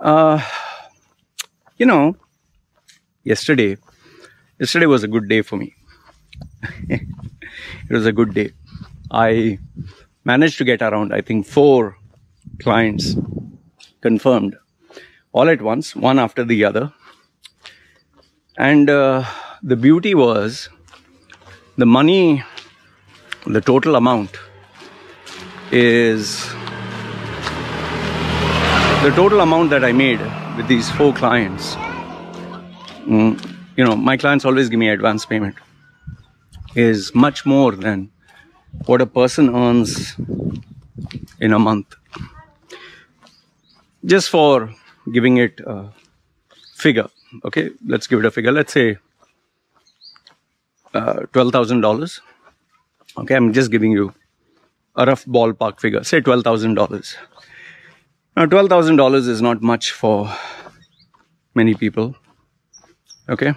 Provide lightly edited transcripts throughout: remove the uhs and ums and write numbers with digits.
Uh, you know, yesterday was a good day for me. It was a good day. I managed to get around, I think, 4 clients confirmed all at once, one after the other. And the beauty was the money, the total amount is the total amount that I made with these 4 clients. My clients always give me advance payment, is much more than what a person earns in a month. Just for giving it a figure, okay, let's give it a figure. Let's say $12,000. Okay, I'm just giving you a rough ballpark figure. Say $12,000. Now, $12,000 is not much for many people. Okay.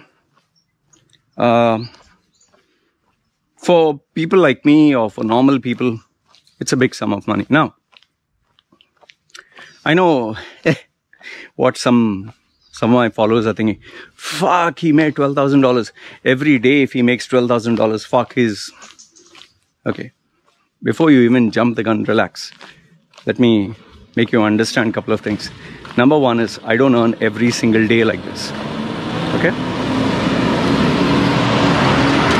For people like me or for normal people, it's a big sum of money. Now, I know what some of my followers are thinking. Fuck, he made $12,000 every day. If he makes $12,000, fuck his. Okay, before you even jump the gun, relax. Let me make you understand a couple of things. Number one is, I don't earn every single day like this. Okay.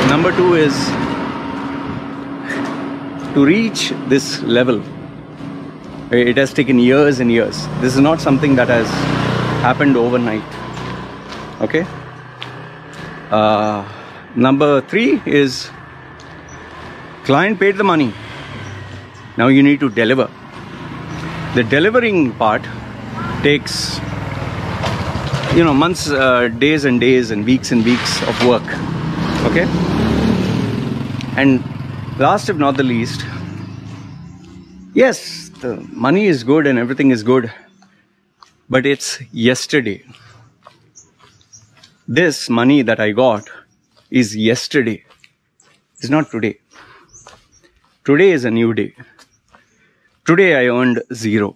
Number two is, to reach this level, it has taken years and years. This is not something that has happened overnight. Okay. Number three is, client paid the money. Now you need to deliver. The delivering part takes, months, days and days and weeks of work. Okay. And last if not the least, yes, the money is good and everything is good, but it's yesterday. This money that I got is yesterday. It's not today. Today is a new day. Today I earned 0.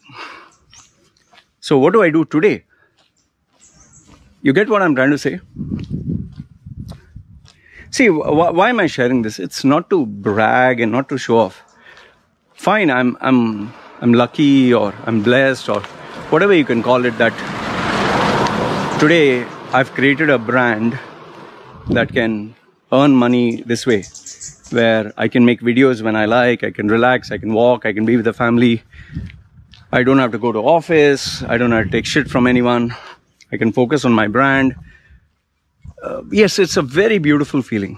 So what do I do today? You get what I'm trying to say? See, why am I sharing this? It's not to brag and not to show off. Fine, I'm lucky, or I'm blessed, or whatever you can call it, that today I've created a brand that can earn money this way, where I can make videos when I like, I can relax, I can walk, I can be with the family. I don't have to go to office, I don't have to take shit from anyone. I can focus on my brand. Yes, it's a very beautiful feeling.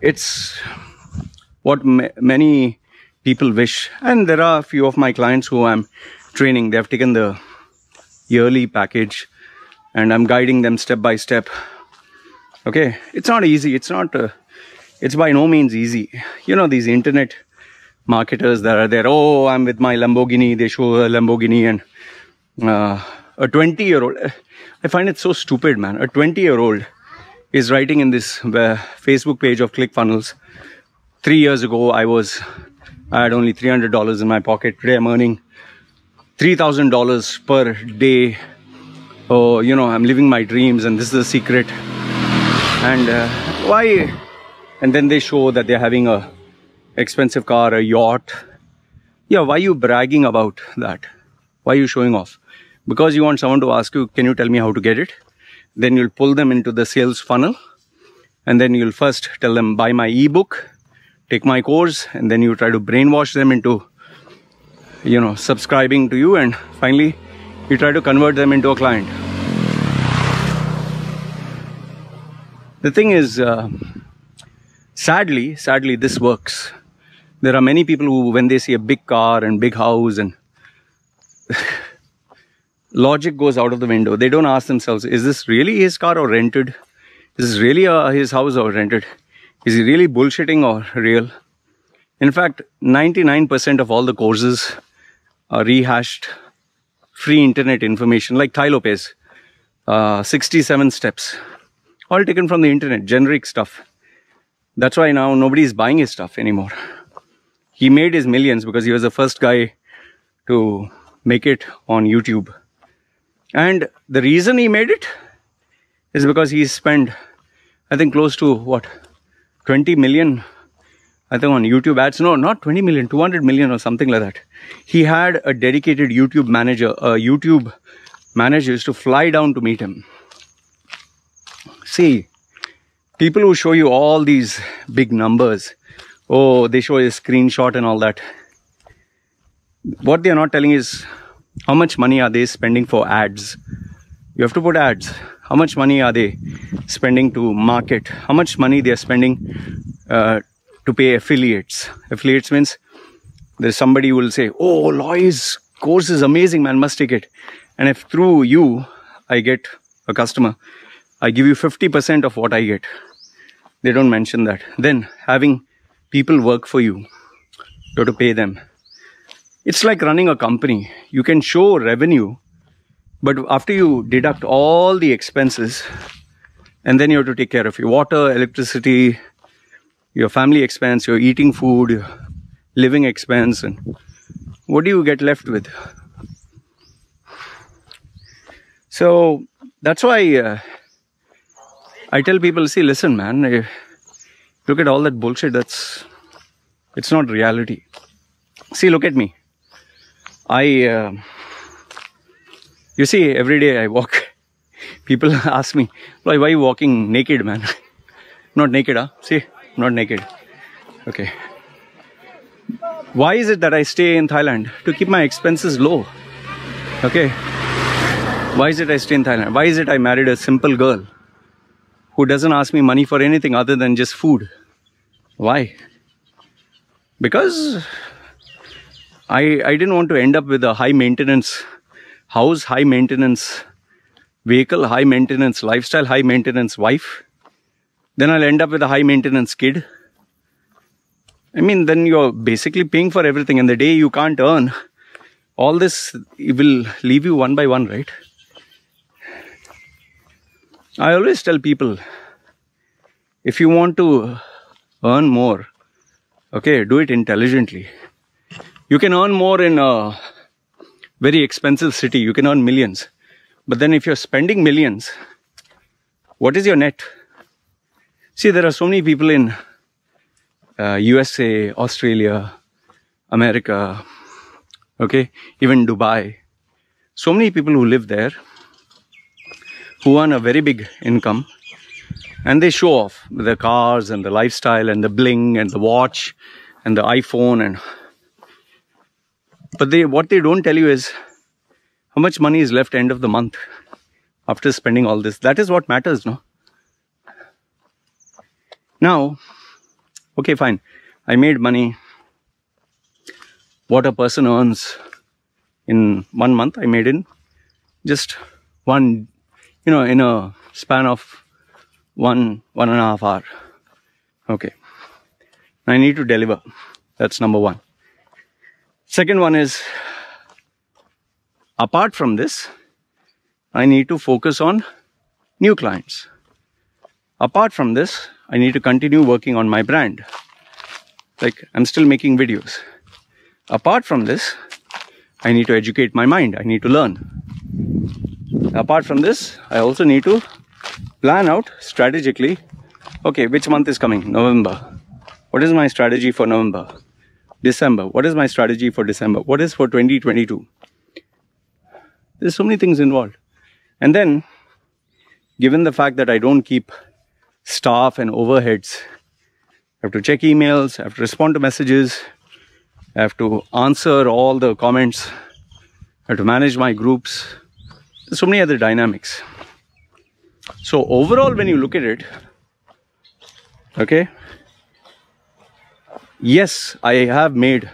It's what many people wish. And there are a few of my clients who I'm training. They have taken the yearly package and I'm guiding them step by step. Okay, it's not easy. It's by no means easy. These internet marketers that are there. Oh, I'm with my Lamborghini. They show a Lamborghini, and a 20-year-old. I find it so stupid, man. A 20-year-old is writing in this Facebook page of ClickFunnels. 3 years ago, I had only $300 in my pocket. Today, I'm earning $3,000 per day. Oh, I'm living my dreams, and this is the secret. And why? And then they show that they're having a expensive car, a yacht. Yeah, why are you bragging about that? Why are you showing off? Because you want someone to ask you, can you tell me how to get it? Then you'll pull them into the sales funnel. And then you'll first tell them, buy my ebook, take my course. And then you try to brainwash them into, subscribing to you. And finally, you try to convert them into a client. The thing is, sadly, this works. There are many people who, when they see a big car and big house, and logic goes out of the window. They don't ask themselves, is this really his car or rented? Is this really his house or rented? Is he really bullshitting or real? In fact, 99% of all the courses are rehashed free internet information, like Tai Lopez, 67 steps, all taken from the internet, generic stuff. That's why now nobody is buying his stuff anymore. He made his millions because he was the first guy to make it on YouTube. And the reason he made it is because he spent, I think, close to what, 20 million, I think, on YouTube ads. No, not 20 million, 200 million or something like that. He had a dedicated YouTube manager. A YouTube manager used to fly down to meet him. See, people who show you all these big numbers, oh, they show a screenshot and all that. What they are not telling is how much money are they spending for ads. You have to put ads. How much money are they spending to market? How much money they are spending to pay affiliates? Affiliates means there's somebody who will say, oh, Loy's course is amazing, man, must take it. And if through you, I get a customer, I give you 50% of what I get. They don't mention that. Then having people work for you, you have to pay them. It's like running a company. You can show revenue, but after you deduct all the expenses, and then you have to take care of your water, electricity, your family expense, your eating food, your living expense, and what do you get left with? So that's why I tell people, see, listen, man, look at all that bullshit. It's not reality. See, look at me. You see, every day I walk. People ask me, why are you walking naked, man? Not naked, huh? See, not naked. Okay. Why is it that I stay in Thailand? To keep my expenses low. Okay. Why is it I stay in Thailand? Why is it I married a simple girl who doesn't ask me money for anything other than just food? Why? Because I didn't want to end up with a high maintenance house, high maintenance vehicle, high maintenance lifestyle, high maintenance wife. Then I'll end up with a high maintenance kid. I mean, then you're basically paying for everything, and the day you can't earn, all this will leave you one by one, right? I always tell people, if you want to earn more, okay, do it intelligently. You can earn more in a very expensive city. You can earn millions. But then if you're spending millions, what is your net? See, there are so many people in USA, Australia, America, okay, even Dubai. So many people who live there, who earn a very big income, and they show off the cars and the lifestyle and the bling and the watch and the iPhone. But what they don't tell you is how much money is left end of the month after spending all this. That is what matters, no? Now, okay, fine. I made money. What a person earns in 1 month, I made in just one, in a span of one and a half hour. Okay. I need to deliver. That's number one. Second one is, apart from this, I need to focus on new clients. Apart from this, I need to continue working on my brand. Like, I'm still making videos. Apart from this, I need to educate my mind. I need to learn. Apart from this, I also need to plan out strategically. Okay, which month is coming? November. What is my strategy for November? December. What is my strategy for December? What is for 2022? There's so many things involved. And then, given the fact that I don't keep staff and overheads, I have to check emails, I have to respond to messages, I have to answer all the comments, I have to manage my groups. There's so many other dynamics. So overall, when you look at it, okay, yes, I have made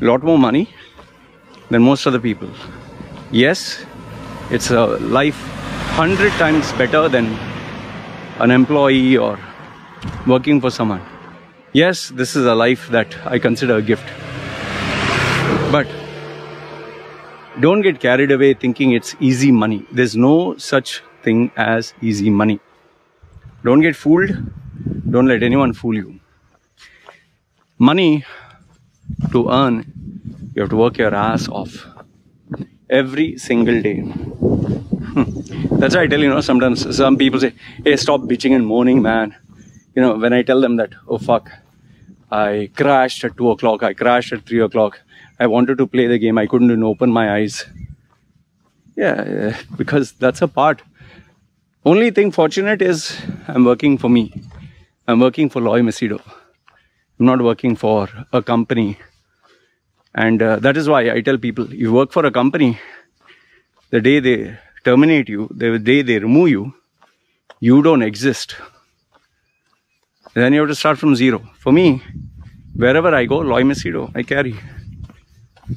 a lot more money than most other people. Yes, it's a life 100 times better than an employee or working for someone. Yes, this is a life that I consider a gift. But don't get carried away thinking it's easy money. There's no such thing as easy money. Don't get fooled. Don't let anyone fool you. Money to earn, you have to work your ass off every single day. That's why I tell you, sometimes some people say, hey, stop bitching and moaning, man. When I tell them that, oh fuck, I crashed at 2 o'clock, I crashed at 3 o'clock, I wanted to play the game, I couldn't even open my eyes. Yeah, because that's a part. Only thing fortunate is I'm working for me. I'm working for Loy Macedo. I'm not working for a company. And that is why I tell people, you work for a company, the day they terminate you, the day they remove you, you don't exist. Then you have to start from zero. For me, wherever I go, Loy Macedo, I carry.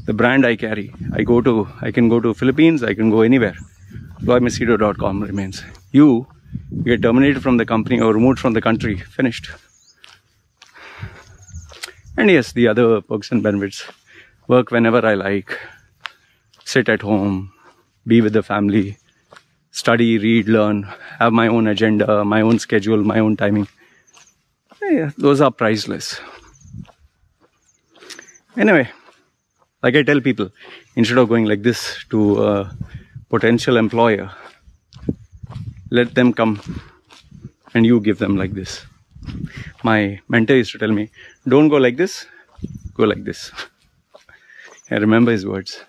The brand I carry. I can go to Philippines, I can go anywhere. LoyMacedo.com remains. You get terminated from the company or removed from the country, finished. And yes, the other perks and benefits. Work whenever I like, sit at home, be with the family, study, read, learn, have my own agenda, my own schedule, my own timing. Yeah, those are priceless. Anyway, like I tell people, instead of going like this to a potential employer, let them come and you give them like this. My mentor used to tell me, don't go like this, go like this. I remember his words.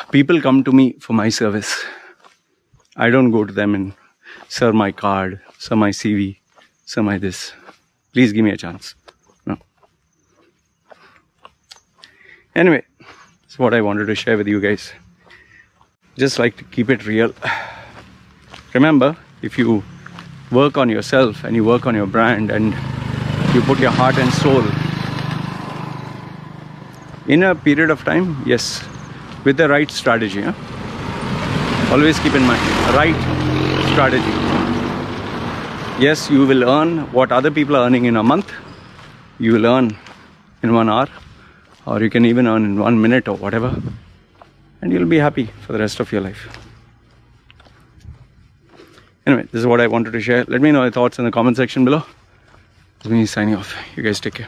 People come to me for my service. I don't go to them and, sir, my card, sir, my CV, sir, my this. Please give me a chance. No. Anyway, that's what I wanted to share with you guys. Just like to keep it real. Remember, if you work on yourself and you work on your brand and you put your heart and soul, in a period of time, yes, with the right strategy. Always keep in mind, right strategy. Yes, you will earn what other people are earning in a month. You will earn in 1 hour, or you can even earn in 1 minute or whatever. And you'll be happy for the rest of your life. Anyway, this is what I wanted to share. Let me know your thoughts in the comment section below. This is me signing off. You guys take care.